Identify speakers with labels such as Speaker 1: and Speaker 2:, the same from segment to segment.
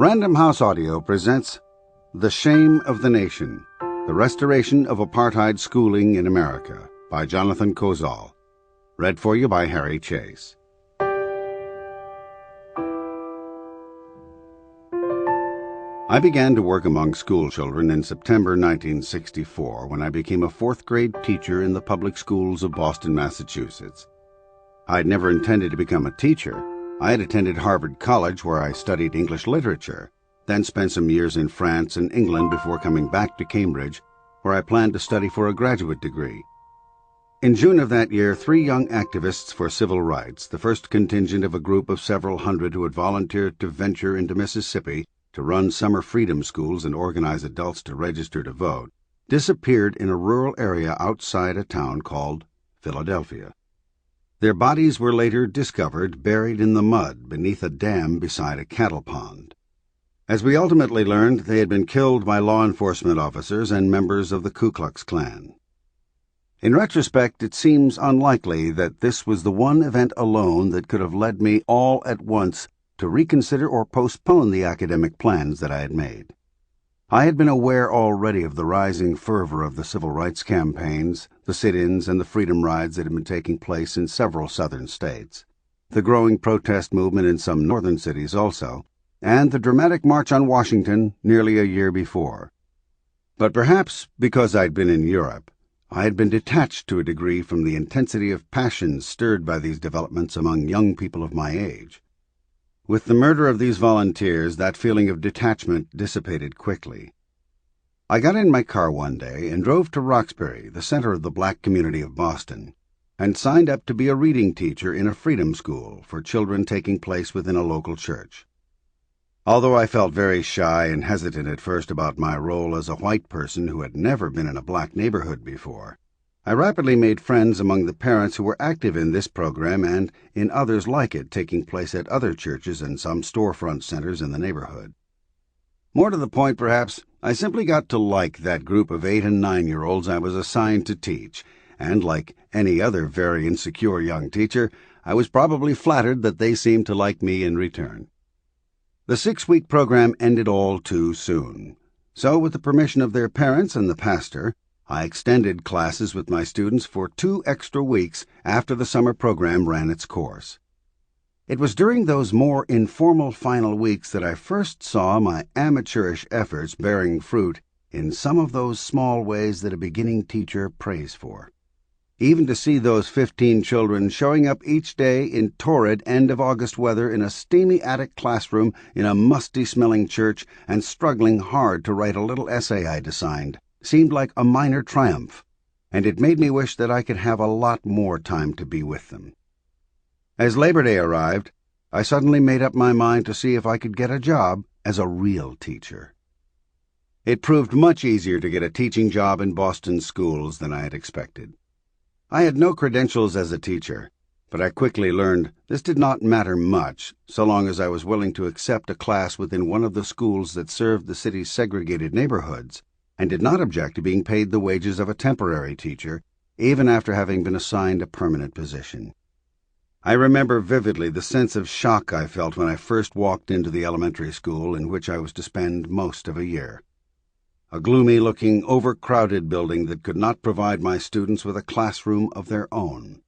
Speaker 1: Random House Audio presents The Shame of the Nation, The Restoration of Apartheid Schooling in America by Jonathan Kozol. Read for you by Harry Chase. I began to work among school children in September 1964 when I became a fourth-grade teacher in the public schools of Boston, Massachusetts. I had never intended to become a teacher. I had attended Harvard College, where I studied English literature, then spent some years in France and England before coming back to Cambridge, where I planned to study for a graduate degree. In June of that year, 3 young activists for civil rights, the first contingent of a group of several hundred who had volunteered to venture into Mississippi to run summer freedom schools and organize adults to register to vote, disappeared in a rural area outside a town called Philadelphia. Their bodies were later discovered buried in the mud beneath a dam beside a cattle pond. As we ultimately learned, they had been killed by law enforcement officers and members of the Ku Klux Klan. In retrospect, it seems unlikely that this was the one event alone that could have led me all at once to reconsider or postpone the academic plans that I had made. I had been aware already of the rising fervor of the civil rights campaigns, the sit-ins and the freedom rides that had been taking place in several southern states, the growing protest movement in some northern cities also, and the dramatic March on Washington nearly a year before. But perhaps because I'd been in Europe, I had been detached to a degree from the intensity of passions stirred by these developments among young people of my age. With the murder of these volunteers, that feeling of detachment dissipated quickly. I got in my car one day and drove to Roxbury, the center of the black community of Boston, and signed up to be a reading teacher in a freedom school for children taking place within a local church. Although I felt very shy and hesitant at first about my role as a white person who had never been in a black neighborhood before, I rapidly made friends among the parents who were active in this program and in others like it taking place at other churches and some storefront centers in the neighborhood. More to the point, perhaps, I simply got to like that group of 8- and 9-year-olds I was assigned to teach, and like any other very insecure young teacher, I was probably flattered that they seemed to like me in return. The 6-week program ended all too soon, so with the permission of their parents and the pastor, I extended classes with my students for 2 extra weeks after the summer program ran its course. It was during those more informal final weeks that I first saw my amateurish efforts bearing fruit in some of those small ways that a beginning teacher prays for. Even to see those 15 children showing up each day in torrid end-of-August weather in a steamy attic classroom in a musty-smelling church and struggling hard to write a little essay I'd assigned seemed like a minor triumph, and it made me wish that I could have a lot more time to be with them. As Labor Day arrived, I suddenly made up my mind to see if I could get a job as a real teacher. It proved much easier to get a teaching job in Boston schools than I had expected. I had no credentials as a teacher, but I quickly learned this did not matter much so long as I was willing to accept a class within one of the schools that served the city's segregated neighborhoods, and did not object to being paid the wages of a temporary teacher, even after having been assigned a permanent position. I remember vividly the sense of shock I felt when I first walked into the elementary school in which I was to spend most of a year. A gloomy-looking, overcrowded building that could not provide my students with a classroom of their own.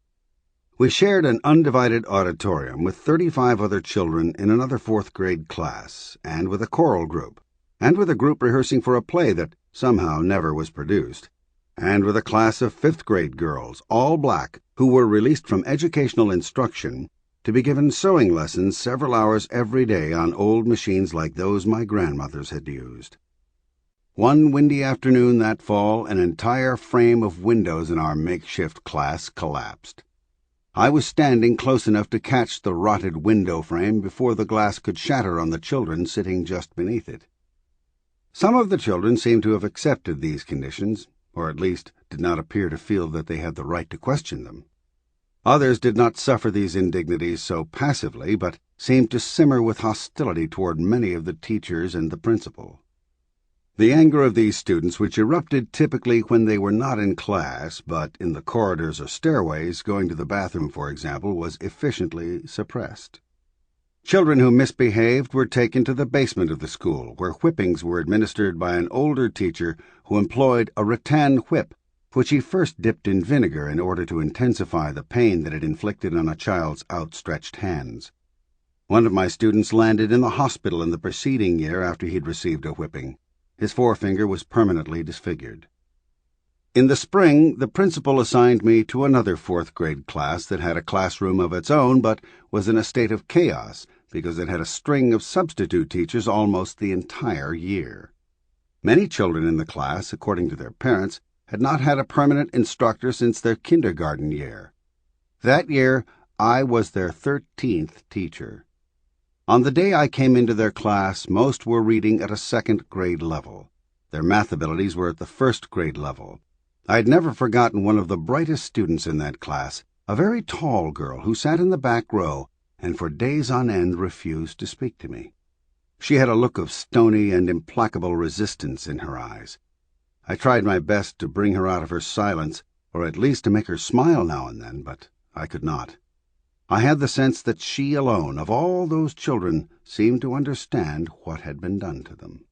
Speaker 1: We shared an undivided auditorium with 35 other children in another 4th-grade class, and with a choral group, and with a group rehearsing for a play that somehow never was produced, and with a class of 5th-grade girls, all black, who were released from educational instruction to be given sewing lessons several hours every day on old machines like those my grandmothers had used. One windy afternoon that fall, an entire frame of windows in our makeshift class collapsed. I was standing close enough to catch the rotted window frame before the glass could shatter on the children sitting just beneath it. Some of the children seemed to have accepted these conditions, or at least did not appear to feel that they had the right to question them. Others did not suffer these indignities so passively, but seemed to simmer with hostility toward many of the teachers and the principal. The anger of these students, which erupted typically when they were not in class, but in the corridors or stairways, going to the bathroom, for example, was efficiently suppressed. Children who misbehaved were taken to the basement of the school, where whippings were administered by an older teacher who employed a rattan whip, which he first dipped in vinegar in order to intensify the pain that it inflicted on a child's outstretched hands. One of my students landed in the hospital in the preceding year after he'd received a whipping. His forefinger was permanently disfigured. In the spring, the principal assigned me to another fourth-grade class that had a classroom of its own but was in a state of chaos because it had a string of substitute teachers almost the entire year. Many children in the class, according to their parents, had not had a permanent instructor since their kindergarten year. That year, I was their 13th teacher. On the day I came into their class, most were reading at a second-grade level. Their math abilities were at the first-grade level. I had never forgotten one of the brightest students in that class, a very tall girl who sat in the back row and for days on end refused to speak to me. She had a look of stony and implacable resistance in her eyes. I tried my best to bring her out of her silence, or at least to make her smile now and then, but I could not. I had the sense that she alone, of all those children, seemed to understand what had been done to them.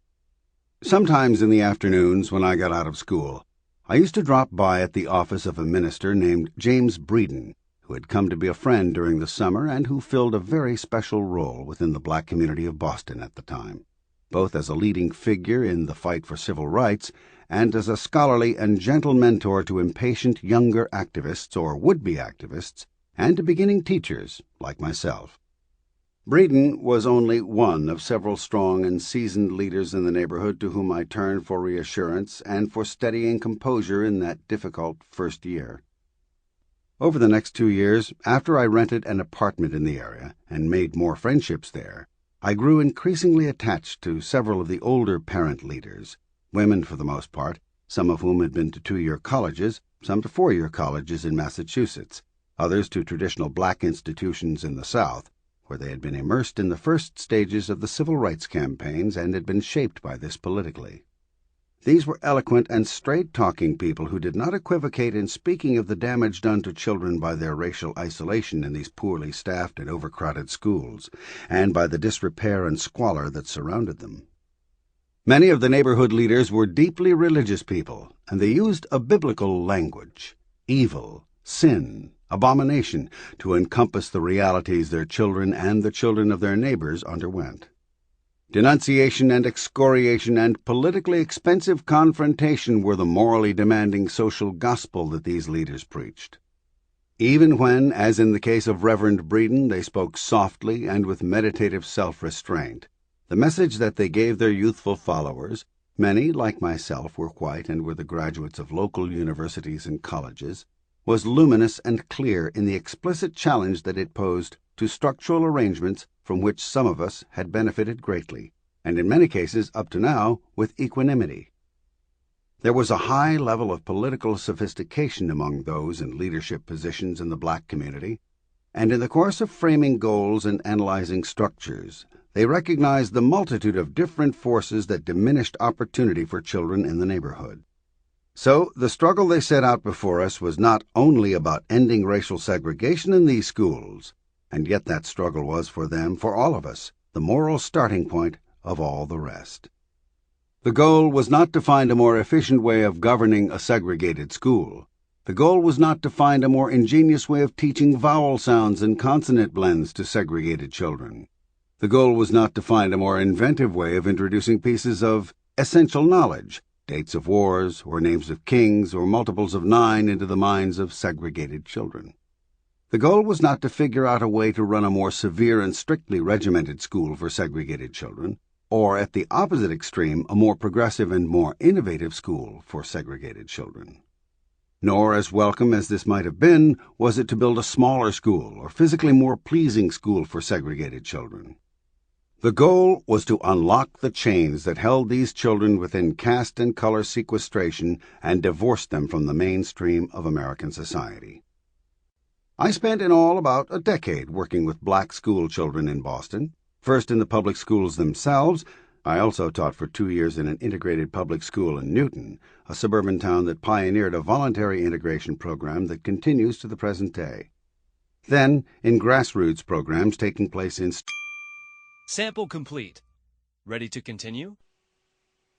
Speaker 1: Sometimes in the afternoons, when I got out of school, I used to drop by at the office of a minister named James Breeden, who had come to be a friend during the summer and who filled a very special role within the black community of Boston at the time, both as a leading figure in the fight for civil rights and as a scholarly and gentle mentor to impatient younger activists or would-be activists and to beginning teachers like myself. Breeden was only one of several strong and seasoned leaders in the neighborhood to whom I turned for reassurance and for steadying composure in that difficult first year. Over the next 2 years, after I rented an apartment in the area and made more friendships there, I grew increasingly attached to several of the older parent leaders, women for the most part, some of whom had been to 2-year colleges, some to 4-year colleges in Massachusetts, others to traditional black institutions in the South, where they had been immersed in the first stages of the civil rights campaigns and had been shaped by this politically. These were eloquent and straight-talking people who did not equivocate in speaking of the damage done to children by their racial isolation in these poorly staffed and overcrowded schools, and by the disrepair and squalor that surrounded them. Many of the neighborhood leaders were deeply religious people, and they used a biblical language, evil, sin, abomination, to encompass the realities their children and the children of their neighbors underwent. Denunciation and excoriation and politically expensive confrontation were the morally demanding social gospel that these leaders preached. Even when, as in the case of Reverend Breeden, they spoke softly and with meditative self-restraint, the message that they gave their youthful followers, many, like myself, were white and were the graduates of local universities and colleges, was luminous and clear in the explicit challenge that it posed to structural arrangements from which some of us had benefited greatly, and in many cases, up to now, with equanimity. There was a high level of political sophistication among those in leadership positions in the black community, and in the course of framing goals and analyzing structures, they recognized the multitude of different forces that diminished opportunity for children in the neighborhood. So the struggle they set out before us was not only about ending racial segregation in these schools, and yet that struggle was for them, for all of us, the moral starting point of all the rest. The goal was not to find a more efficient way of governing a segregated school. The goal was not to find a more ingenious way of teaching vowel sounds and consonant blends to segregated children. The goal was not to find a more inventive way of introducing pieces of essential knowledge, dates of wars, or names of kings, or multiples of 9 into the minds of segregated children. The goal was not to figure out a way to run a more severe and strictly regimented school for segregated children, or at the opposite extreme, a more progressive and more innovative school for segregated children. Nor, as welcome as this might have been, was it to build a smaller school or physically more pleasing school for segregated children. The goal was to unlock the chains that held these children within caste and color sequestration and divorce them from the mainstream of American society. I spent in all about a decade working with black school children in Boston, first in the public schools themselves. I also taught for 2 years in an integrated public school in Newton, a suburban town that pioneered a voluntary integration program that continues to the present day. Then in grassroots programs taking place in
Speaker 2: Sample complete. Ready to continue?